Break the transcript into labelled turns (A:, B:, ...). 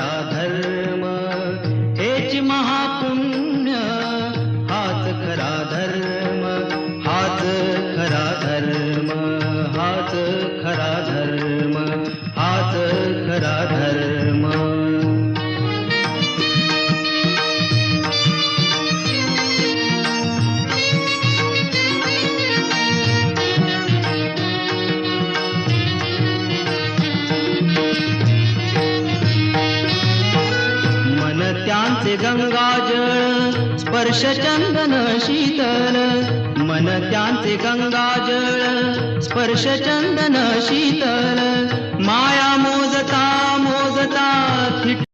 A: खरा धर्म, हेच महापुण्य, हाच खरा धर्म, हाच खरा धर्म, हाच खरा धर्म, हाच खरा धर्म. त्यांचे गंगाजळ स्पर्श चंदन शीतल, मन त्यांचे गंगाजळ स्पर्श चंदन शीतल, माया मोजता मोजता थिट